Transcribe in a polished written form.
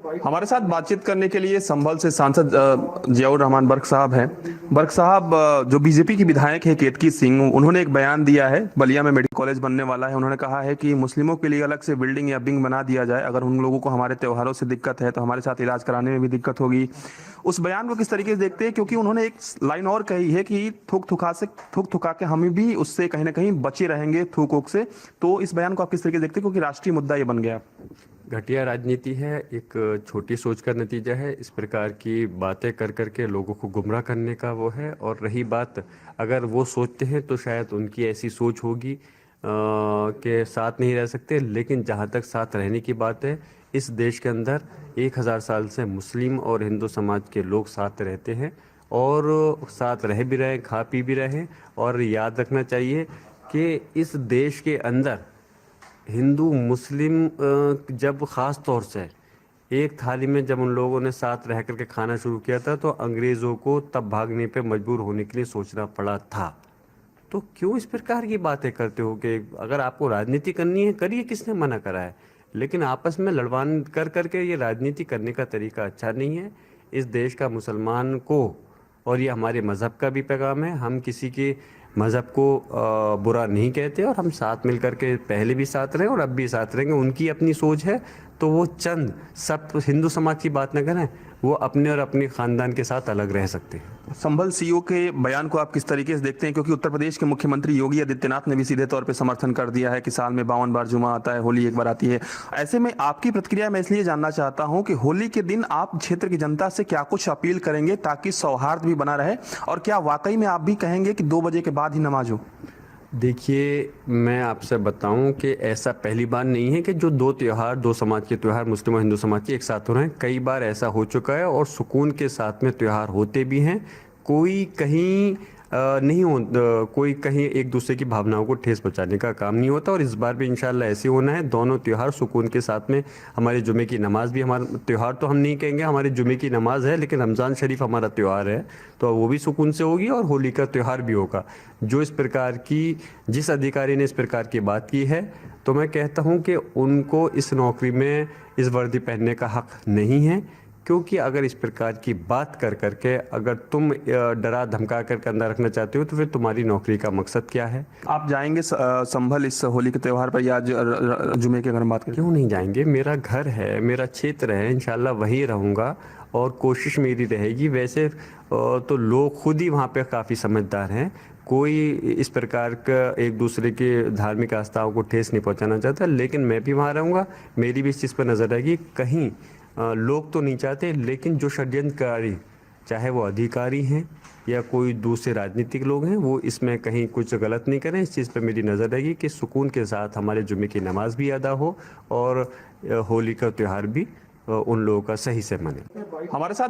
हमारे साथ बातचीत करने के लिए संभल से सांसद जियाउर रहमान बर्क साहब हैं। बर्क साहब जो बीजेपी के विधायक है केतकी सिंह, उन्होंने एक बयान दिया है। बलिया में मेडिकल कॉलेज बनने वाला है। उन्होंने कहा है कि मुस्लिमों के लिए अलग से बिल्डिंग या विंग बना दिया जाए। अगर उन लोगों को हमारे त्योहारों से दिक्कत है तो हमारे साथ इलाज कराने में भी दिक्कत होगी। उस बयान को किस तरीके से देखते हैं, क्योंकि उन्होंने एक लाइन और कही है कि थूक थुका के हम भी उससे कहीं ना कहीं बचे रहेंगे, थूक वूक से। तो इस बयान को आप किस तरीके से देखते हैं, क्योंकि राष्ट्रीय मुद्दा ये बन गया। घटिया राजनीति है, एक छोटी सोच का नतीजा है। इस प्रकार की बातें कर करके लोगों को गुमराह करने का वो है। और रही बात, अगर वो सोचते हैं तो शायद उनकी ऐसी सोच होगी कि साथ नहीं रह सकते। लेकिन जहाँ तक साथ रहने की बात है, इस देश के अंदर 1000 साल से मुस्लिम और हिंदू समाज के लोग साथ रहते हैं और साथ रह भी रहे हैं, खा पी भी रहे हैं। और याद रखना चाहिए कि इस देश के अंदर हिंदू मुस्लिम जब ख़ास तौर से एक थाली में जब उन लोगों ने साथ रह करके खाना शुरू किया था तो अंग्रेज़ों को तब भागने पे मजबूर होने के लिए सोचना पड़ा था। तो क्यों इस प्रकार की बातें करते हो कि अगर आपको राजनीति करनी है करिए, किसने मना करा है। लेकिन आपस में लड़वान कर करके ये राजनीति करने का तरीका अच्छा नहीं है। इस देश का मुसलमान को, और ये हमारे मज़हब का भी पैगाम है, हम किसी के मज़हब को बुरा नहीं कहते और हम साथ मिल कर के पहले भी साथ रहे और अब भी साथ रहेंगे। उनकी अपनी सोच है तो वो चंद सब हिंदू समाज की बात न करें, वो अपने और अपने ख़ानदान के साथ अलग रह सकते हैं। संभल सीईओ के बयान को आप किस तरीके से देखते हैं, क्योंकि उत्तर प्रदेश के मुख्यमंत्री योगी आदित्यनाथ ने भी सीधे तौर पे समर्थन कर दिया है कि साल में 52 बार जुमा आता है, होली एक बार आती है। ऐसे में आपकी प्रतिक्रिया मैं इसलिए जानना चाहता हूं कि होली के दिन आप क्षेत्र की जनता से क्या कुछ अपील करेंगे ताकि सौहार्द भी बना रहे, और क्या वाकई में आप भी कहेंगे कि 2 बजे के बाद ही नमाज हो? देखिए, मैं आपसे बताऊं कि ऐसा पहली बार नहीं है कि जो दो समाज के त्यौहार, मुस्लिम और हिंदू समाज के, एक साथ हो रहे हैं। कई बार ऐसा हो चुका है और सुकून के साथ में त्यौहार होते भी हैं। कोई कहीं कोई कहीं एक दूसरे की भावनाओं को ठेस पहुंचाने का काम नहीं होता। और इस बार भी इंशाल्लाह ऐसे होना है। दोनों त्यौहार सुकून के साथ में, हमारे जुमे की नमाज भी, हमारा त्यौहार तो हम नहीं कहेंगे, हमारे जुमे की नमाज है, लेकिन रमज़ान शरीफ हमारा त्यौहार है, तो वो भी सुकून से होगी और होली का त्यौहार भी होगा। जिस अधिकारी ने इस प्रकार की बात की है, तो मैं कहता हूँ कि उनको इस नौकरी में इस वर्दी पहनने का हक नहीं है। क्योंकि अगर इस प्रकार की बात कर करके अगर तुम डरा धमका करके अंदर रखना चाहते हो तो फिर तुम्हारी नौकरी का मकसद क्या है? आप जाएंगे संभल इस होली के त्यौहार पर, या जुमे के अगर हम बात करें? क्यों नहीं जाएंगे? मेरा घर है, मेरा क्षेत्र है, इंशाल्लाह वहीं रहूँगा और कोशिश मेरी रहेगी। वैसे तो लोग खुद ही वहाँ पे काफ़ी समझदार हैं। कोई इस प्रकार का एक दूसरे के धार्मिक आस्थाओं को ठेस नहीं पहुँचाना चाहता, लेकिन मैं भी वहाँ रहूँगा। मेरी भी इस चीज़ पर नज़र रहेगी। कहीं लोग तो नहीं चाहते, लेकिन जो षड्यंत्रकारी, चाहे वो अधिकारी हैं या कोई दूसरे राजनीतिक लोग हैं, वो इसमें कहीं कुछ गलत नहीं करें। इस चीज़ पे मेरी नज़र रहेगी कि सुकून के साथ हमारे जुमे की नमाज भी अदा हो और होली का त्यौहार भी उन लोगों का सही से मने। हमारे साथ